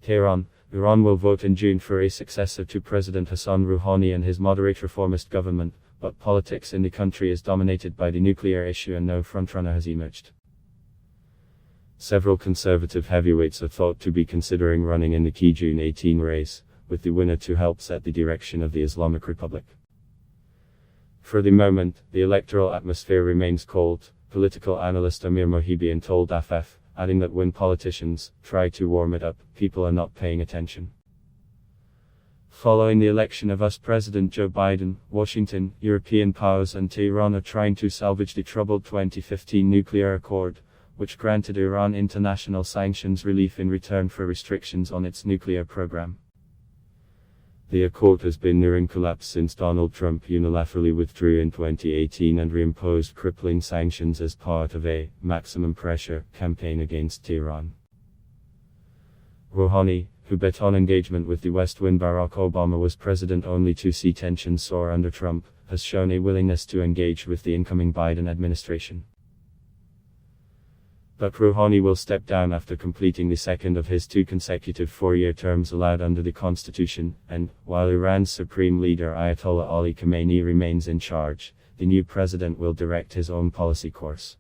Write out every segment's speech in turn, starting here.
Tehran, Iran will vote in June for a successor to President Hassan Rouhani and his moderate reformist government, but politics in the country is dominated by the nuclear issue and no frontrunner has emerged. Several conservative heavyweights are thought to be considering running in the key June 18 race, with the winner to help set the direction of the Islamic Republic. For the moment, the electoral atmosphere remains cold, political analyst Amir Mohibian told AFF, adding that when politicians try to warm it up, people are not paying attention. Following the election of US President Joe Biden, Washington, European powers and Tehran are trying to salvage the troubled 2015 nuclear accord, which granted Iran international sanctions relief in return for restrictions on its nuclear program. The accord has been nearing collapse since Donald Trump unilaterally withdrew in 2018 and reimposed crippling sanctions as part of a maximum pressure campaign against Tehran. Rouhani, who bet on engagement with the West when Barack Obama was president only to see tensions soar under Trump, has shown a willingness to engage with the incoming Biden administration. But Rouhani will step down after completing the second of his 2 consecutive 4-year terms allowed under the constitution, and, while Iran's supreme leader Ayatollah Ali Khamenei remains in charge, the new president will direct his own policy course.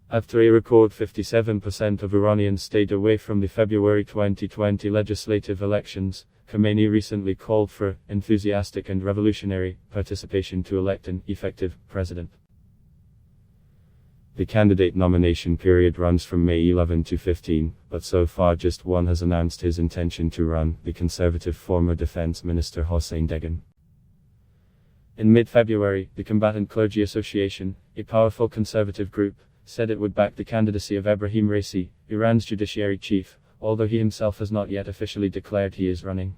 After a record 57% of Iranians stayed away from the February 2020 legislative elections, Khamenei recently called for enthusiastic and revolutionary participation to elect an effective president. The candidate nomination period runs from May 11 to 15, but so far just one has announced his intention to run, the conservative former defense minister Hossein Deghan. In mid-February, the Combatant Clergy Association, a powerful conservative group, said it would back the candidacy of Ebrahim Raisi, Iran's judiciary chief, although he himself has not yet officially declared he is running.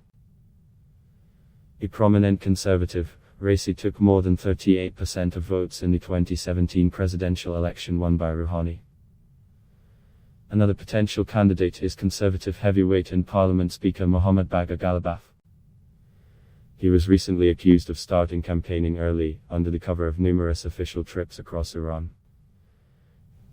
A prominent conservative, Raisi took more than 38% of votes in the 2017 presidential election won by Rouhani. Another potential candidate is conservative heavyweight and parliament speaker Mohammad Bagher Ghalibaf. He was recently accused of starting campaigning early, under the cover of numerous official trips across Iran.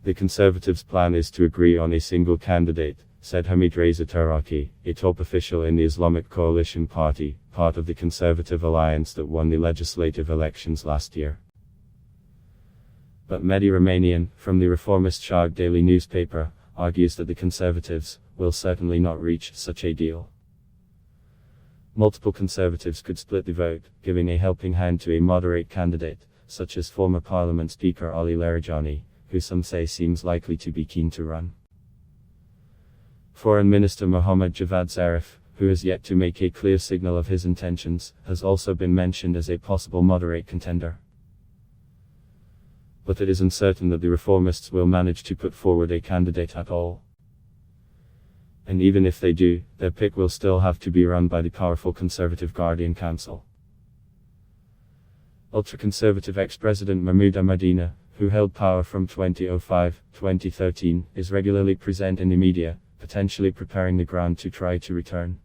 The Conservatives' plan is to agree on a single candidate, said Hamid Reza Taraki, a top official in the Islamic Coalition Party, part of the Conservative alliance that won the legislative elections last year. But Mehdi Romanian, from the reformist Sharq daily newspaper, argues that the Conservatives will certainly not reach such a deal. Multiple Conservatives could split the vote, giving a helping hand to a moderate candidate, such as former Parliament Speaker Ali Larijani, who some say seems likely to be keen to run. Foreign Minister Mohammad Javad Zarif, who has yet to make a clear signal of his intentions, has also been mentioned as a possible moderate contender. But it is uncertain that the reformists will manage to put forward a candidate at all. And even if they do, their pick will still have to be run by the powerful conservative Guardian Council. Ultra-conservative ex-president Mahmoud Ahmadinejad, who held power from 2005-2013, is regularly present in the media, potentially preparing the ground to try to return.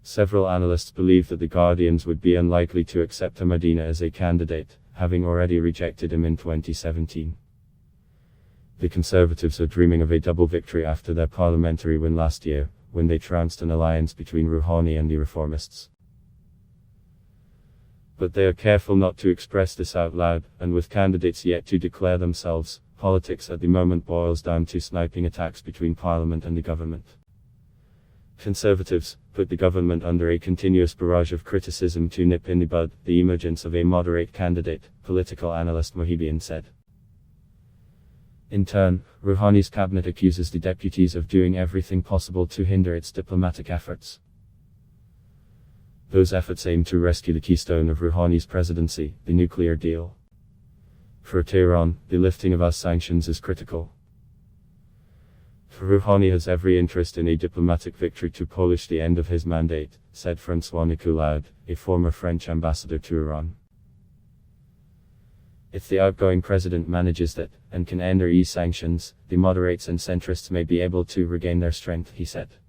Several analysts believe that the Guardians would be unlikely to accept Ahmadinejad as a candidate, having already rejected him in 2017. The Conservatives are dreaming of a double victory after their parliamentary win last year, when they trounced an alliance between Rouhani and the reformists. But they are careful not to express this out loud, and with candidates yet to declare themselves, politics at the moment boils down to sniping attacks between parliament and the government. Conservatives put the government under a continuous barrage of criticism to nip in the bud the emergence of a moderate candidate, political analyst Mohibian said. In turn, Rouhani's cabinet accuses the deputies of doing everything possible to hinder its diplomatic efforts. Those efforts aim to rescue the keystone of Rouhani's presidency, the nuclear deal. For Tehran, the lifting of US sanctions is critical. Rouhani has every interest in a diplomatic victory to polish the end of his mandate, said François Nicolas, a former French ambassador to Iran. If the outgoing president manages that, and can end or ease sanctions, the moderates and centrists may be able to regain their strength, he said.